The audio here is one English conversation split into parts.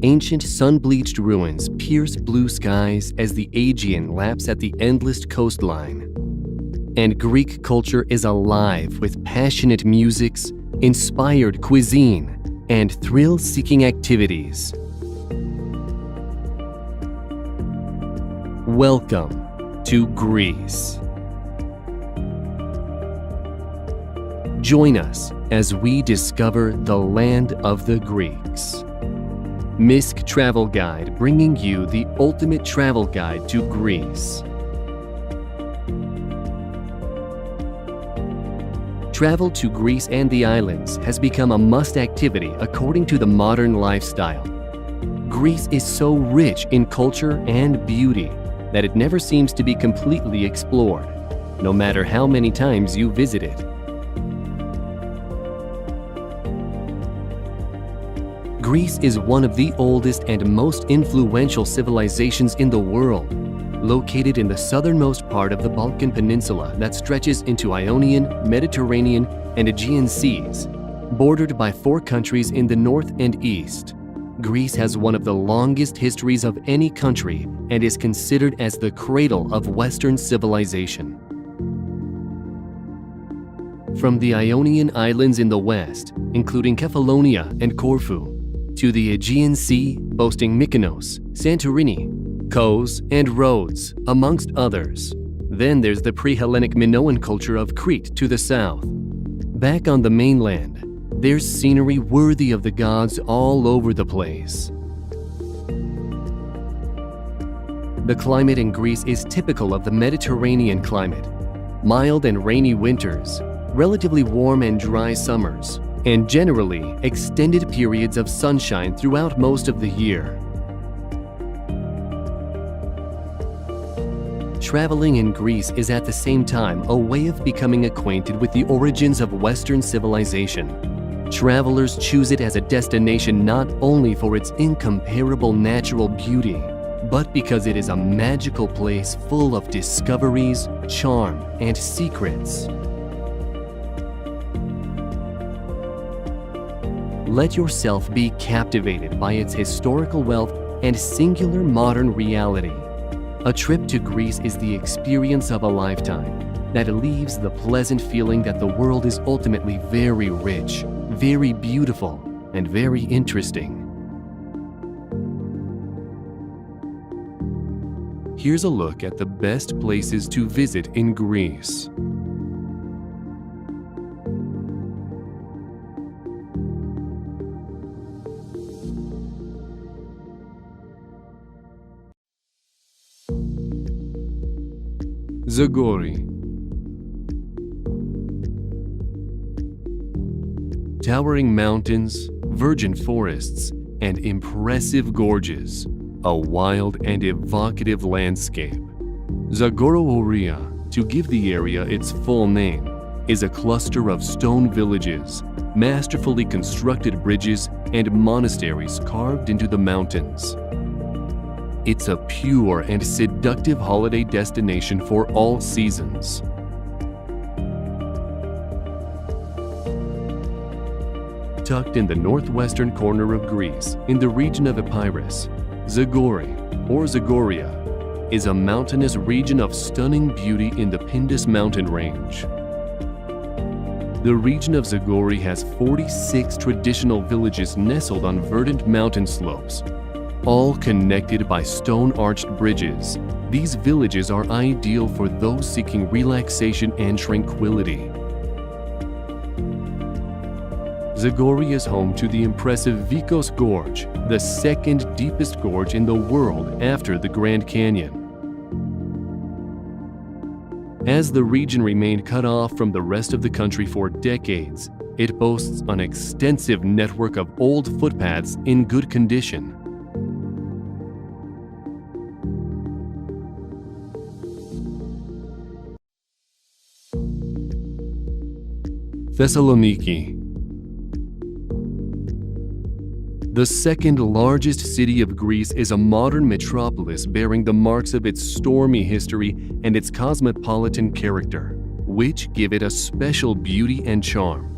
Ancient sun-bleached ruins pierce blue skies as the Aegean laps at the endless coastline. And Greek culture is alive with passionate musics, inspired cuisine, and thrill-seeking activities. Welcome to Greece. Join us as we discover the land of the Greeks. Misk Travel Guide, bringing you the ultimate travel guide to Greece. Travel to Greece and the islands has become a must activity according to the modern lifestyle. Greece is so rich in culture and beauty that it never seems to be completely explored, no matter how many times you visit it. Greece is one of the oldest and most influential civilizations in the world, located in the southernmost part of the Balkan Peninsula that stretches into Ionian, Mediterranean, and Aegean seas, bordered by 4 countries in the north and east. Greece has one of the longest histories of any country and is considered as the cradle of Western civilization. From the Ionian Islands in the west, including Kefalonia and Corfu, to the Aegean Sea, boasting Mykonos, Santorini, Kos, and Rhodes, amongst others. Then there's the pre-Hellenic Minoan culture of Crete to the south. Back on the mainland, there's scenery worthy of the gods all over the place. The climate in Greece is typical of the Mediterranean climate. Mild and rainy winters, relatively warm and dry summers, and generally extended periods of sunshine throughout most of the year. Traveling in Greece is at the same time a way of becoming acquainted with the origins of Western civilization. Travelers choose it as a destination not only for its incomparable natural beauty, but because it is a magical place full of discoveries, charm, and secrets. Let yourself be captivated by its historical wealth and singular modern reality. A trip to Greece is the experience of a lifetime that leaves the pleasant feeling that the world is ultimately very rich, very beautiful, and very interesting. Here's a look at the best places to visit in Greece. Zagori. Towering mountains, virgin forests, and impressive gorges, a wild and evocative landscape. Zagorou, to give the area its full name, is a cluster of stone villages, masterfully constructed bridges, and monasteries carved into the mountains. It's a pure and seductive holiday destination for all seasons. Tucked in the northwestern corner of Greece, in the region of Epirus, Zagori, or Zagoria, is a mountainous region of stunning beauty in the Pindus mountain range. The region of Zagori has 46 traditional villages nestled on verdant mountain slopes, all connected by stone-arched bridges. These villages are ideal for those seeking relaxation and tranquility. Zagori is home to the impressive Vikos Gorge, the second deepest gorge in the world after the Grand Canyon. As the region remained cut off from the rest of the country for decades, it boasts an extensive network of old footpaths in good condition. Thessaloniki. The second largest city of Greece is a modern metropolis bearing the marks of its stormy history and its cosmopolitan character, which give it a special beauty and charm.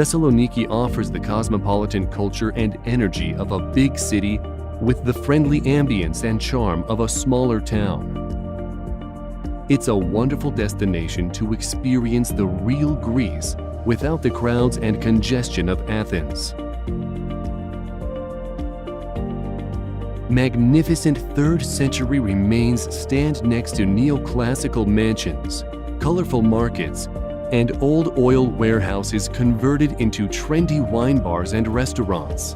Thessaloniki offers the cosmopolitan culture and energy of a big city with the friendly ambience and charm of a smaller town. It's a wonderful destination to experience the real Greece without the crowds and congestion of Athens. Magnificent 3rd century remains stand next to neoclassical mansions, colorful markets, and old oil warehouses converted into trendy wine bars and restaurants.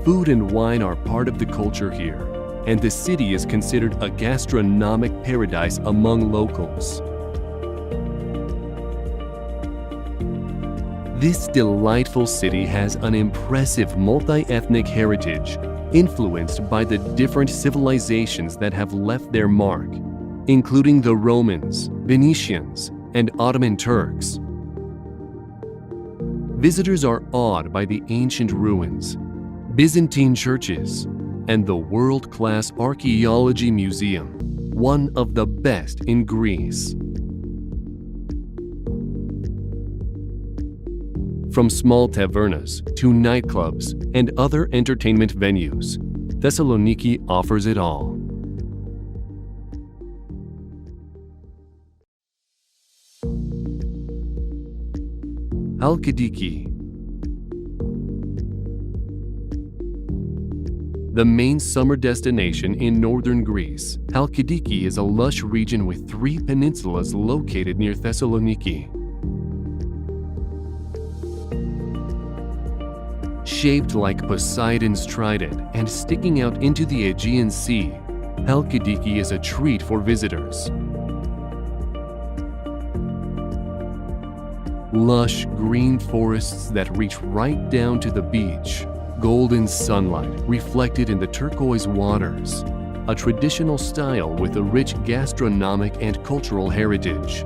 Food and wine are part of the culture here, and the city is considered a gastronomic paradise among locals. This delightful city has an impressive multi-ethnic heritage, influenced by the different civilizations that have left their mark, including the Romans, Venetians, and Ottoman Turks. Visitors are awed by the ancient ruins, Byzantine churches, and the world-class archaeology museum, one of the best in Greece. From small tavernas to nightclubs and other entertainment venues, Thessaloniki offers it all. Halkidiki. The main summer destination in northern Greece, Halkidiki is a lush region with 3 peninsulas located near Thessaloniki. Shaped like Poseidon's trident and sticking out into the Aegean Sea, Halkidiki is a treat for visitors. Lush green forests that reach right down to the beach, golden sunlight reflected in the turquoise waters, a traditional style with a rich gastronomic and cultural heritage.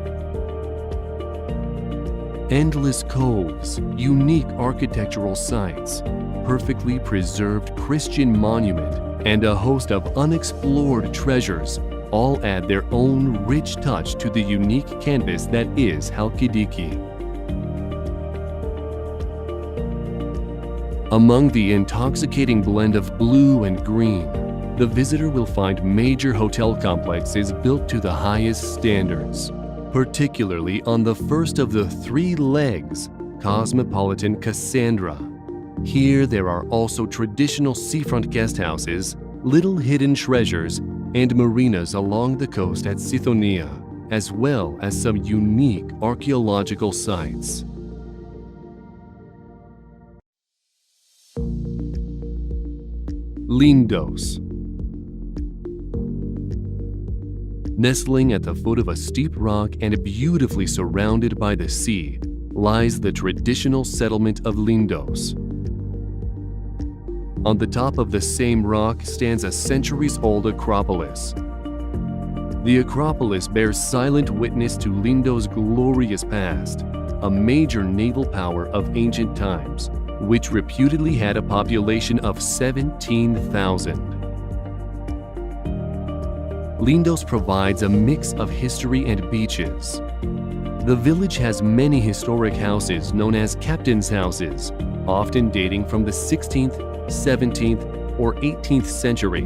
Endless coves, unique architectural sites, perfectly preserved Christian monument, and a host of unexplored treasures all add their own rich touch to the unique canvas that is Halkidiki. Among the intoxicating blend of blue and green, the visitor will find major hotel complexes built to the highest standards, particularly on the first of the 3 legs, cosmopolitan Cassandra. Here there are also traditional seafront guest houses, little hidden treasures, and marinas along the coast at Sithonia, as well as some unique archaeological sites. Lindos. Nestling at the foot of a steep rock and beautifully surrounded by the sea lies the traditional settlement of Lindos. On the top of the same rock stands a centuries-old Acropolis. The Acropolis bears silent witness to Lindos' glorious past, a major naval power of ancient times, which reputedly had a population of 17,000. Lindos provides a mix of history and beaches. The village has many historic houses known as captain's houses, often dating from the 16th, 17th, or 18th century.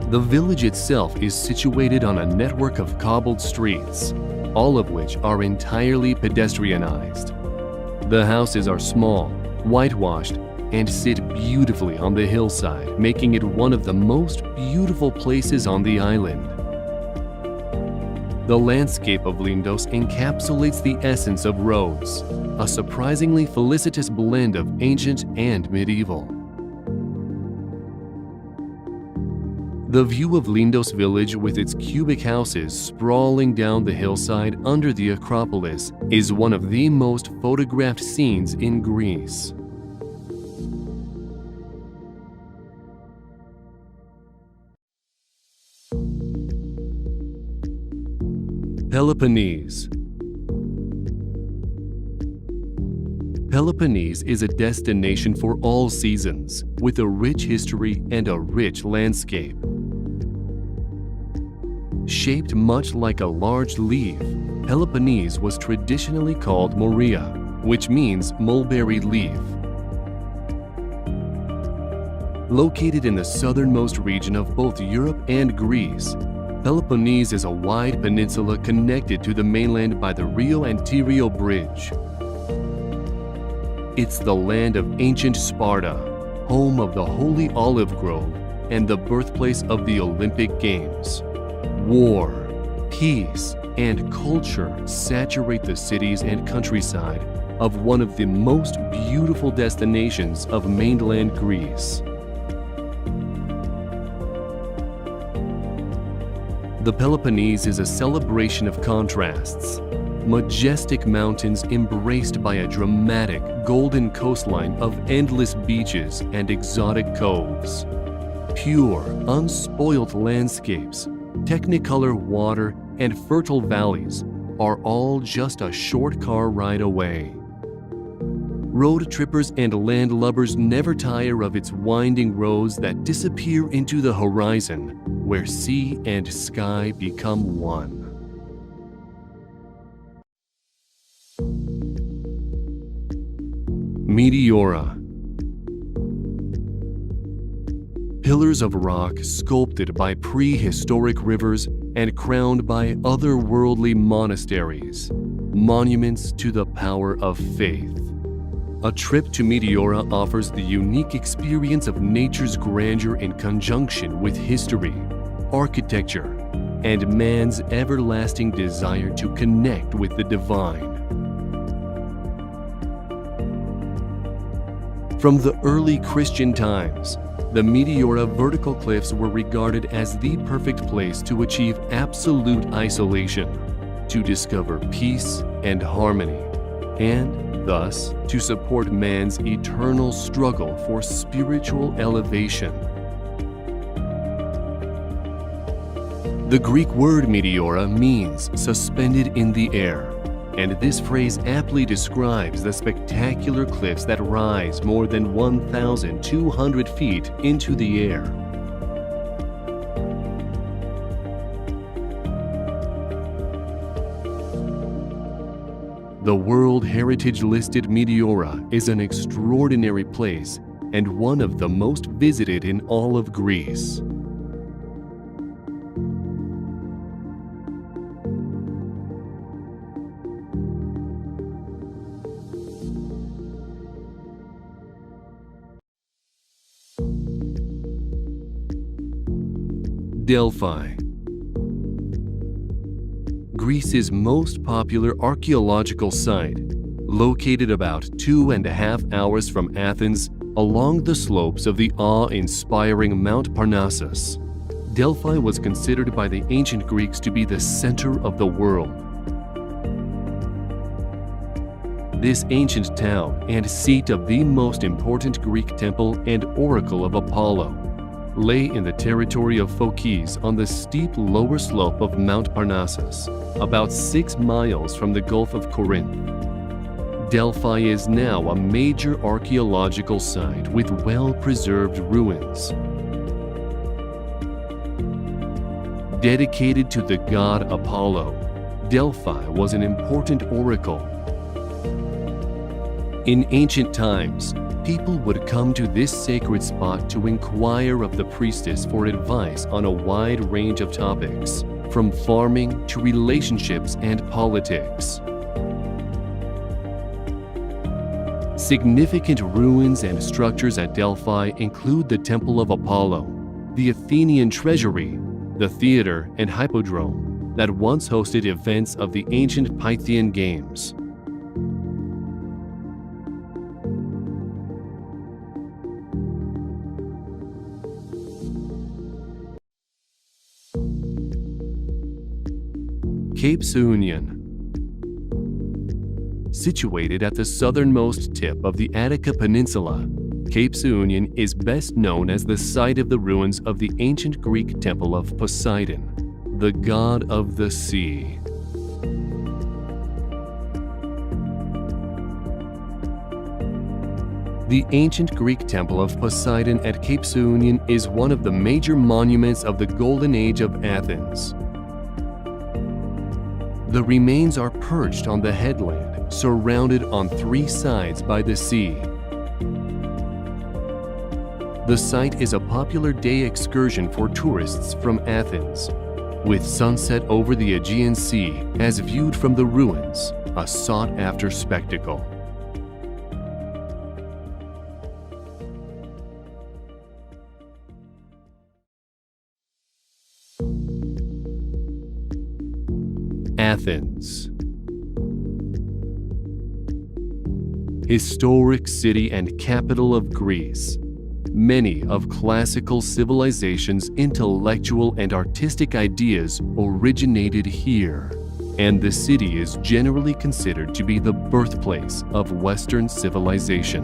The village itself is situated on a network of cobbled streets, all of which are entirely pedestrianized. The houses are small, whitewashed, and sit beautifully on the hillside, making it one of the most beautiful places on the island. The landscape of Lindos encapsulates the essence of Rhodes, a surprisingly felicitous blend of ancient and medieval. The view of Lindos village with its cubic houses sprawling down the hillside under the Acropolis is one of the most photographed scenes in Greece. Peloponnese. Peloponnese is a destination for all seasons, with a rich history and a rich landscape. Shaped much like a large leaf, Peloponnese was traditionally called Morea, which means mulberry leaf. Located in the southernmost region of both Europe and Greece, Peloponnese is a wide peninsula connected to the mainland by the Rio Antirio Bridge. It's the land of ancient Sparta, home of the Holy Olive Grove and the birthplace of the Olympic Games. War, peace, and culture saturate the cities and countryside of one of the most beautiful destinations of mainland Greece. The Peloponnese is a celebration of contrasts. Majestic mountains embraced by a dramatic golden coastline of endless beaches and exotic coves. Pure, unspoiled landscapes, technicolor water, and fertile valleys are all just a short car ride away. Road trippers and landlubbers never tire of its winding roads that disappear into the horizon, where sea and sky become one. Meteora. Pillars of rock sculpted by prehistoric rivers and crowned by otherworldly monasteries, monuments to the power of faith. A trip to Meteora offers the unique experience of nature's grandeur in conjunction with history, architecture, and man's everlasting desire to connect with the divine. From the early Christian times, the Meteora vertical cliffs were regarded as the perfect place to achieve absolute isolation, to discover peace and harmony, and thus to support man's eternal struggle for spiritual elevation. The Greek word meteora means suspended in the air, and this phrase aptly describes the spectacular cliffs that rise more than 1,200 feet into the air. The World Heritage listed Meteora is an extraordinary place and one of the most visited in all of Greece. Delphi. Greece's most popular archaeological site, located about 2.5 hours from Athens along the slopes of the awe-inspiring Mount Parnassus. Delphi was considered by the ancient Greeks to be the center of the world. This ancient town and seat of the most important Greek temple and oracle of Apollo lay in the territory of Phokis on the steep lower slope of Mount Parnassus, about 6 miles from the Gulf of Corinth. Delphi is now a major archaeological site with well-preserved ruins. Dedicated to the god Apollo, Delphi was an important oracle. In ancient times, people would come to this sacred spot to inquire of the priestess for advice on a wide range of topics, from farming to relationships and politics. Significant ruins and structures at Delphi include the Temple of Apollo, the Athenian treasury, the theater and hippodrome that once hosted events of the ancient Pythian Games. Cape Sunion. Situated at the southernmost tip of the Attica Peninsula, Cape Sunion is best known as the site of the ruins of the ancient Greek temple of Poseidon, the god of the sea. The ancient Greek temple of Poseidon at Cape Sunion is one of the major monuments of the Golden Age of Athens. The remains are perched on the headland, surrounded on three sides by the sea. The site is a popular day excursion for tourists from Athens, with sunset over the Aegean Sea as viewed from the ruins, a sought-after spectacle. Athens. Historic city and capital of Greece. Many of classical civilization's intellectual and artistic ideas originated here, and the city is generally considered to be the birthplace of Western civilization.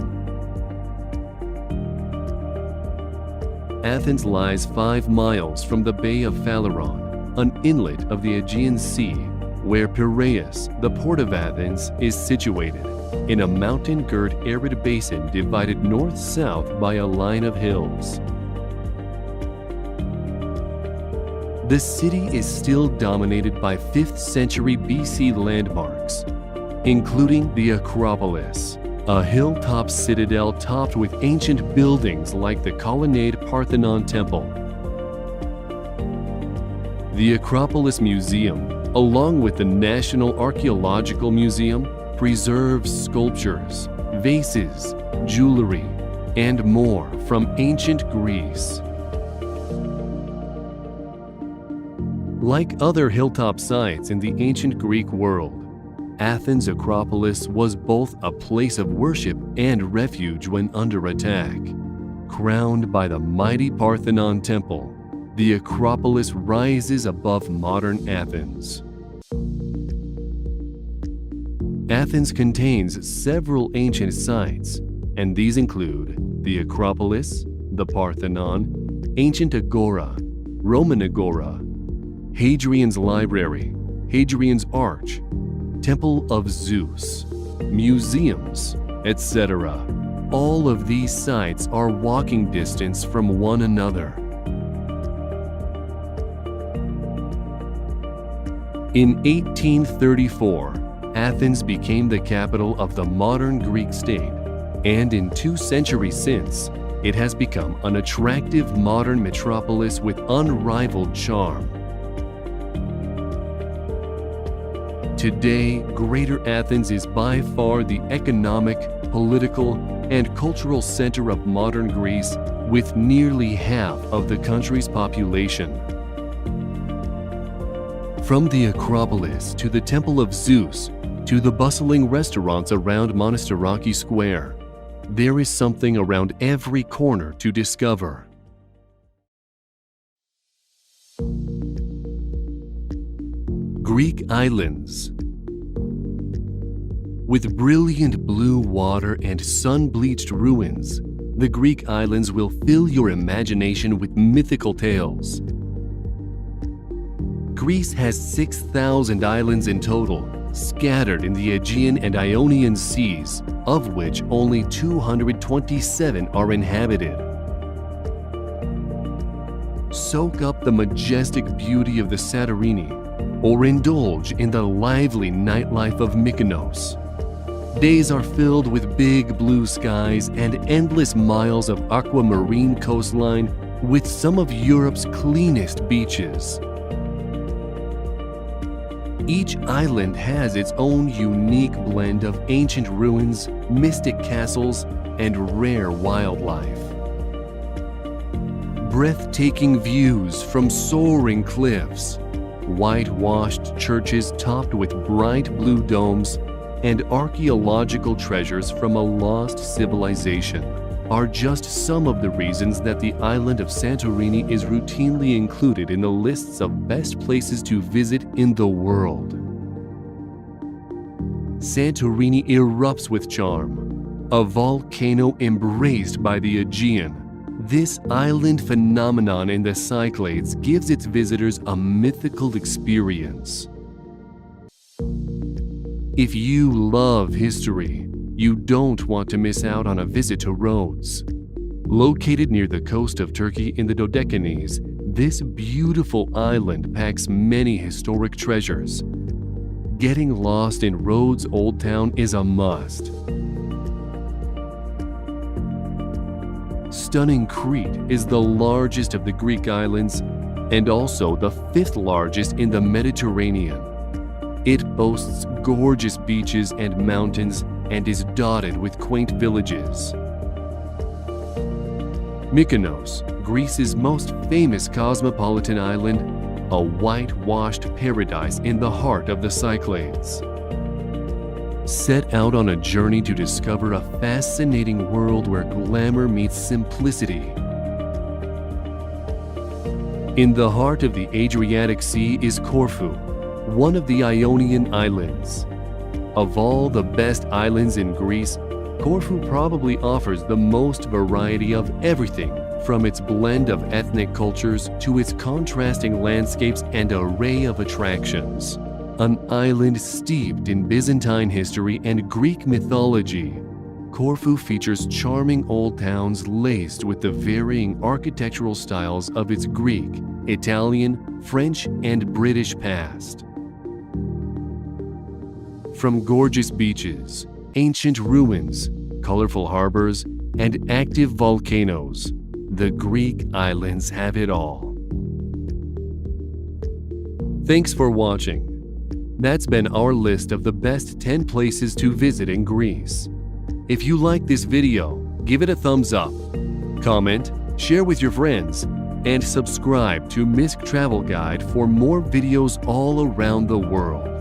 Athens lies 5 miles from the Bay of Phaleron, an inlet of the Aegean Sea, where Piraeus, the port of Athens, is situated, in a mountain-girt arid basin divided north-south by a line of hills. The city is still dominated by 5th century BC landmarks, including the Acropolis, a hilltop citadel topped with ancient buildings like the colonnade Parthenon Temple. The Acropolis Museum, along with the National Archaeological Museum, preserves sculptures, vases, jewelry, and more from ancient Greece. Like other hilltop sites in the ancient Greek world, Athens' Acropolis was both a place of worship and refuge when under attack. Crowned by the mighty Parthenon Temple, the Acropolis rises above modern Athens. Athens contains several ancient sites, and these include the Acropolis, the Parthenon, ancient Agora, Roman Agora, Hadrian's Library, Hadrian's Arch, Temple of Zeus, museums, etc. All of these sites are walking distance from one another. In 1834, Athens became the capital of the modern Greek state, and in 2 centuries since, it has become an attractive modern metropolis with unrivaled charm. Today, Greater Athens is by far the economic, political, and cultural center of modern Greece, with nearly half of the country's population. From the Acropolis to the Temple of Zeus, to the bustling restaurants around Monastiraki Square, there is something around every corner to discover. Greek islands. With brilliant blue water and sun-bleached ruins, the Greek islands will fill your imagination with mythical tales. Greece has 6,000 islands in total, scattered in the Aegean and Ionian Seas, of which only 227 are inhabited. Soak up the majestic beauty of the Santorini, or indulge in the lively nightlife of Mykonos. Days are filled with big blue skies and endless miles of aquamarine coastline with some of Europe's cleanest beaches. Each island has its own unique blend of ancient ruins, mystic castles, and rare wildlife. Breathtaking views from soaring cliffs, whitewashed churches topped with bright blue domes, and archaeological treasures from a lost civilization are just some of the reasons that the island of Santorini is routinely included in the lists of best places to visit in the world. Santorini erupts with charm, a volcano embraced by the Aegean. This island phenomenon in the Cyclades gives its visitors a mythical experience. If you love history, you don't want to miss out on a visit to Rhodes. Located near the coast of Turkey in the Dodecanese, this beautiful island packs many historic treasures. getting lost in Rhodes Old Town is a must. Stunning Crete is the largest of the Greek islands and also the 5th largest in the Mediterranean. It boasts gorgeous beaches and mountains and is dotted with quaint villages. Mykonos, Greece's most famous cosmopolitan island, a whitewashed paradise in the heart of the Cyclades. Set out on a journey to discover a fascinating world where glamour meets simplicity. In the heart of the Adriatic Sea is Corfu, one of the Ionian Islands. Of all the best islands in Greece, Corfu probably offers the most variety of everything, from its blend of ethnic cultures to its contrasting landscapes and array of attractions. An island steeped in Byzantine history and Greek mythology, Corfu features charming old towns laced with the varying architectural styles of its Greek, Italian, French, and British past. From gorgeous beaches, ancient ruins, colorful harbors, and active volcanoes, the Greek islands have it all. Thanks for watching. That's been our list of the best 10 places to visit in Greece. If you like this video, give it a thumbs up, comment, share with your friends, and subscribe to Misk Travel Guide for more videos all around the world.